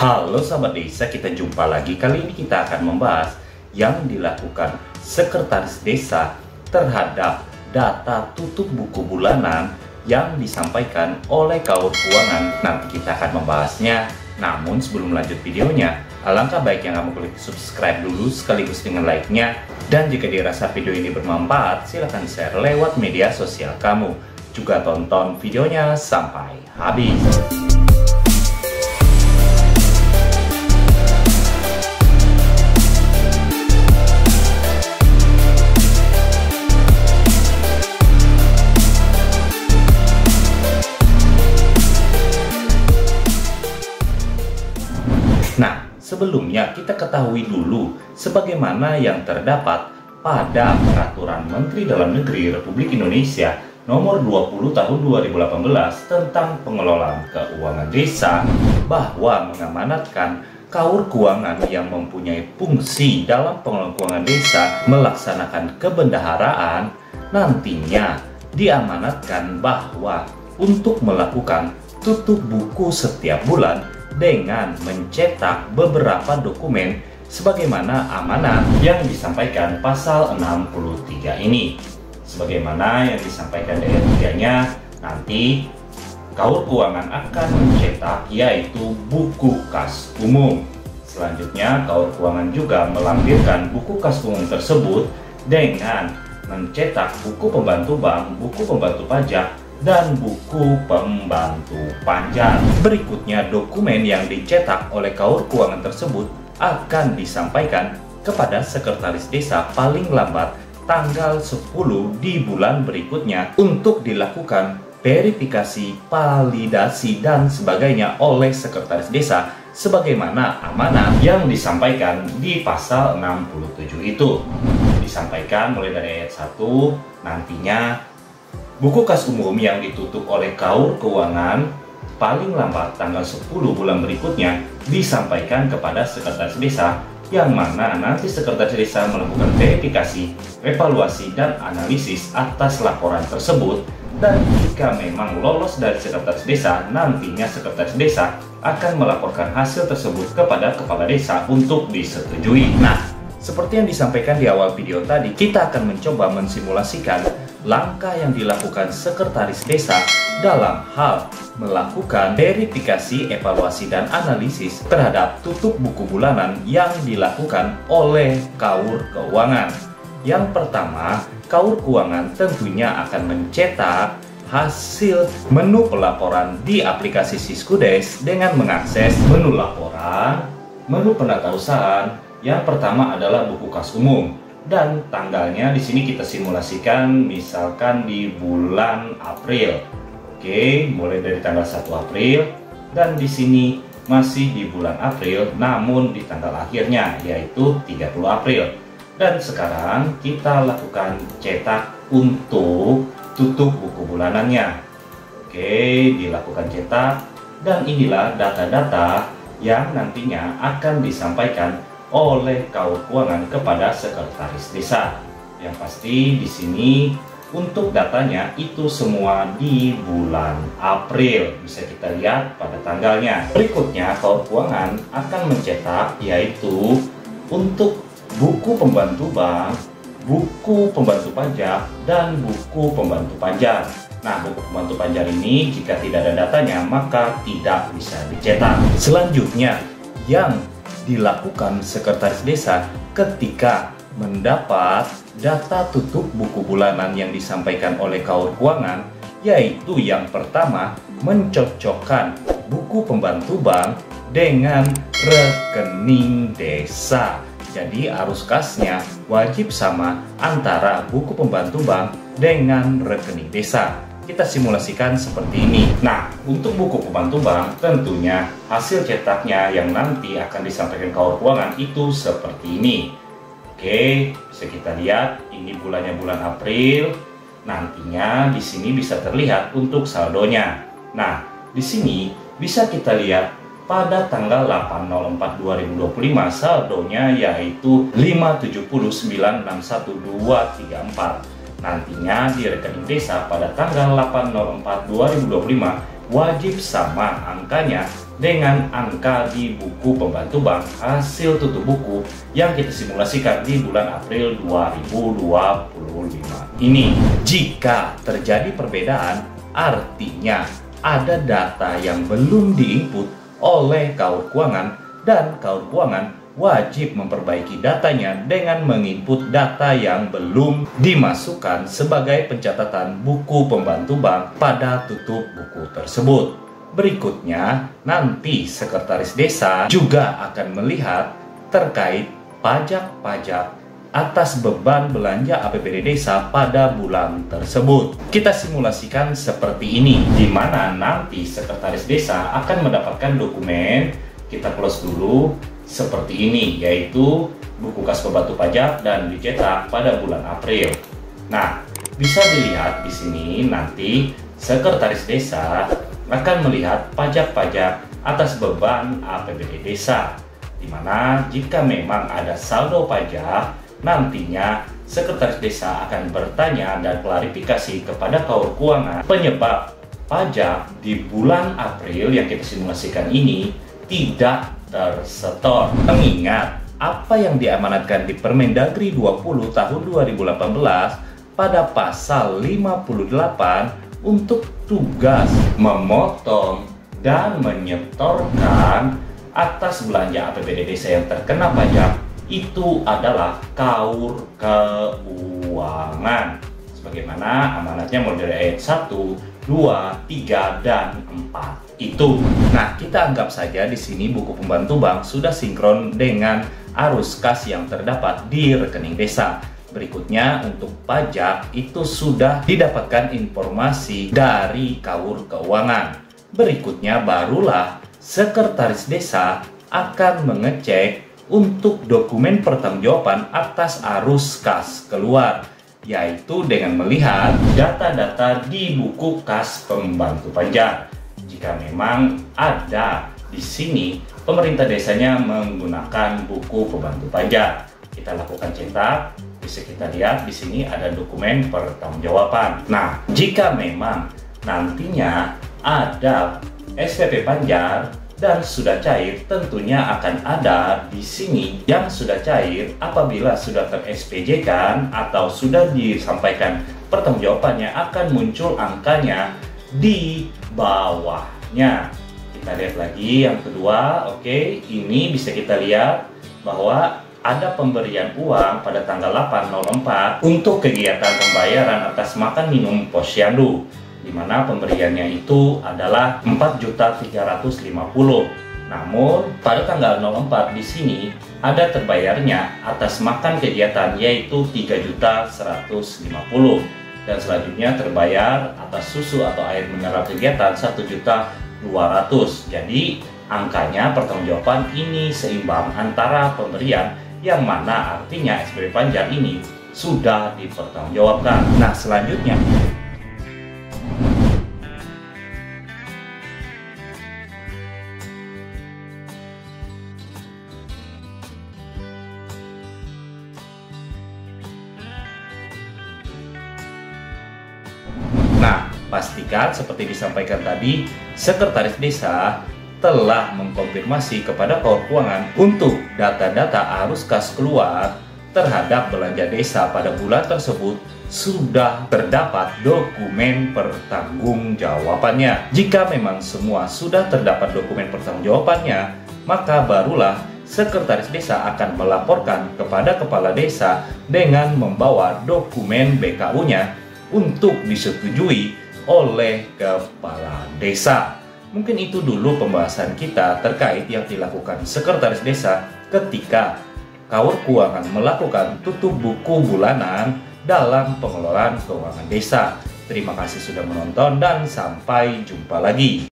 Halo sahabat desa, kita jumpa lagi. Kali ini kita akan membahas yang dilakukan sekretaris desa terhadap data tutup buku bulanan yang disampaikan oleh Kaur Keuangan. Nanti kita akan membahasnya. Namun sebelum lanjut videonya, alangkah baiknya kamu klik subscribe dulu sekaligus dengan like-nya. Dan jika dirasa video ini bermanfaat, silahkan share lewat media sosial kamu. Juga tonton videonya sampai habis. Nah, sebelumnya kita ketahui dulu sebagaimana yang terdapat pada Peraturan Menteri Dalam Negeri Republik Indonesia Nomor 20 Tahun 2018 tentang pengelolaan keuangan desa, bahwa mengamanatkan Kaur Keuangan yang mempunyai fungsi dalam pengelolaan keuangan desa melaksanakan kebendaharaan nantinya diamanatkan bahwa untuk melakukan tutup buku setiap bulan dengan mencetak beberapa dokumen sebagaimana amanat yang disampaikan pasal 63 ini. Sebagaimana yang disampaikan di ayat 3-nya, nanti Kaur Keuangan akan mencetak yaitu buku kas umum. Selanjutnya Kaur Keuangan juga melampirkan buku kas umum tersebut dengan mencetak buku pembantu bank, buku pembantu pajak, dan buku pembantu pajak. Berikutnya, dokumen yang dicetak oleh Kaur Keuangan tersebut akan disampaikan kepada sekretaris desa paling lambat tanggal 10 di bulan berikutnya untuk dilakukan verifikasi, validasi, dan sebagainya oleh sekretaris desa sebagaimana amanat yang disampaikan di pasal 67 itu. Disampaikan mulai dari ayat 1, nantinya buku kas umum yang ditutup oleh Kaur Keuangan paling lambat tanggal 10 bulan berikutnya disampaikan kepada sekretaris desa, yang mana nanti sekretaris desa melakukan verifikasi, evaluasi, dan analisis atas laporan tersebut. Dan jika memang lolos dari sekretaris desa, nantinya sekretaris desa akan melaporkan hasil tersebut kepada kepala desa untuk disetujui. Nah, seperti yang disampaikan di awal video tadi, kita akan mencoba mensimulasikan langkah yang dilakukan sekretaris desa dalam hal melakukan verifikasi, evaluasi, dan analisis terhadap tutup buku bulanan yang dilakukan oleh Kaur Keuangan. Yang pertama, Kaur Keuangan tentunya akan mencetak hasil menu pelaporan di aplikasi Siskudes dengan mengakses menu laporan, menu penatausahaan. Yang pertama adalah buku kas umum. Dan tanggalnya di sini kita simulasikan misalkan di bulan April. Oke, mulai dari tanggal 1 April, dan di sini masih di bulan April namun di tanggal akhirnya yaitu 30 April. Dan sekarang kita lakukan cetak untuk tutup buku bulanannya. Oke, dilakukan cetak, dan inilah data-data yang nantinya akan disampaikan oleh Kaur Keuangan kepada sekretaris desa. Yang pasti di sini untuk datanya itu semua di bulan April, bisa kita lihat pada tanggalnya. Berikutnya Kaur Keuangan akan mencetak yaitu untuk buku pembantu bank, buku pembantu pajak, dan buku pembantu pajak. Nah, buku pembantu pajak ini jika tidak ada datanya maka tidak bisa dicetak. Selanjutnya yang dilakukan sekretaris desa ketika mendapat data tutup buku bulanan yang disampaikan oleh Kaur Keuangan, yaitu yang pertama mencocokkan buku pembantu bank dengan rekening desa. Jadi arus kasnya wajib sama antara buku pembantu bank dengan rekening desa. Kita simulasikan seperti ini. Nah, untuk buku pembantu bank tentunya hasil cetaknya yang nanti akan disampaikan Kaur Keuangan itu seperti ini. Oke, bisa kita lihat ini bulannya bulan April. Nantinya di sini bisa terlihat untuk saldonya. Nah, di sini bisa kita lihat pada tanggal 8/04/2025 saldonya yaitu 57961.234. Nantinya di rekening desa pada tanggal 8/04/2025 wajib sama angkanya dengan angka di buku pembantu bank hasil tutup buku yang kita simulasikan di bulan April 2025 ini. Jika terjadi perbedaan, artinya ada data yang belum diinput oleh KAUR Keuangan dan KAUR Keuangan wajib memperbaiki datanya dengan menginput data yang belum dimasukkan sebagai pencatatan buku pembantu bank pada tutup buku tersebut. Berikutnya, nanti sekretaris desa juga akan melihat terkait pajak-pajak atas beban belanja APBD desa pada bulan tersebut. Kita simulasikan seperti ini, di mana nanti sekretaris desa akan mendapatkan dokumen, kita close dulu, seperti ini, yaitu buku kas pembantu pajak dan dicetak pada bulan April. Nah, bisa dilihat di sini nanti sekretaris desa akan melihat pajak-pajak atas beban APBD desa, di mana jika memang ada saldo pajak, nantinya sekretaris desa akan bertanya dan klarifikasi kepada KAUR Keuangan penyebab pajak di bulan April yang kita simulasikan ini tidak tersetor. Mengingat apa yang diamanatkan di Permendagri 20 tahun 2018 pada pasal 58 untuk tugas memotong dan menyetorkan atas belanja APBD desa yang terkena pajak itu adalah KAUR Keuangan sebagaimana amanatnya mulai dari ayat 1, 2, 3, dan 4 itu. Nah, kita anggap saja di sini buku pembantu bank sudah sinkron dengan arus kas yang terdapat di rekening desa. Berikutnya untuk pajak itu sudah didapatkan informasi dari KAUR Keuangan. Berikutnya barulah sekretaris desa akan mengecek untuk dokumen pertanggungjawaban atas arus kas keluar, yaitu dengan melihat data-data di buku kas pembantu pajak. Jika memang ada di sini pemerintah desanya menggunakan buku pembantu pajak, kita lakukan cetak. Bisa kita lihat di sini ada dokumen pertanggungjawaban. Nah, jika memang nantinya ada SPP Banjar dan sudah cair, tentunya akan ada di sini yang sudah cair apabila sudah ter-SPJ-kan atau sudah disampaikan pertanggungjawabannya akan muncul angkanya di bawahnya. Kita lihat lagi yang kedua. Oke, ini bisa kita lihat bahwa ada pemberian uang pada tanggal 8/04 untuk kegiatan pembayaran atas makan minum posyandu, di mana pemberiannya itu adalah 4.350.000. Namun pada tanggal 04 di sini ada terbayarnya atas makan kegiatan yaitu 3.150.000 dan selanjutnya terbayar atas susu atau air mineral kegiatan 1.200.000. Jadi angkanya pertanggungjawaban ini seimbang antara pemberian yang mana artinya SPP Banjar ini sudah dipertanggungjawabkan. Nah, selanjutnya pastikan seperti disampaikan tadi, sekretaris desa telah mengkonfirmasi kepada KAUR Keuangan untuk data-data arus kas keluar terhadap belanja desa pada bulan tersebut sudah terdapat dokumen pertanggungjawabannya. Jika memang semua sudah terdapat dokumen pertanggungjawabannya, maka barulah sekretaris desa akan melaporkan kepada kepala desa dengan membawa dokumen BKU-nya untuk disetujui oleh kepala desa. Mungkin itu dulu pembahasan kita terkait yang dilakukan sekretaris desa ketika KAUR Keuangan melakukan tutup buku bulanan dalam pengelolaan keuangan desa. Terima kasih sudah menonton dan sampai jumpa lagi.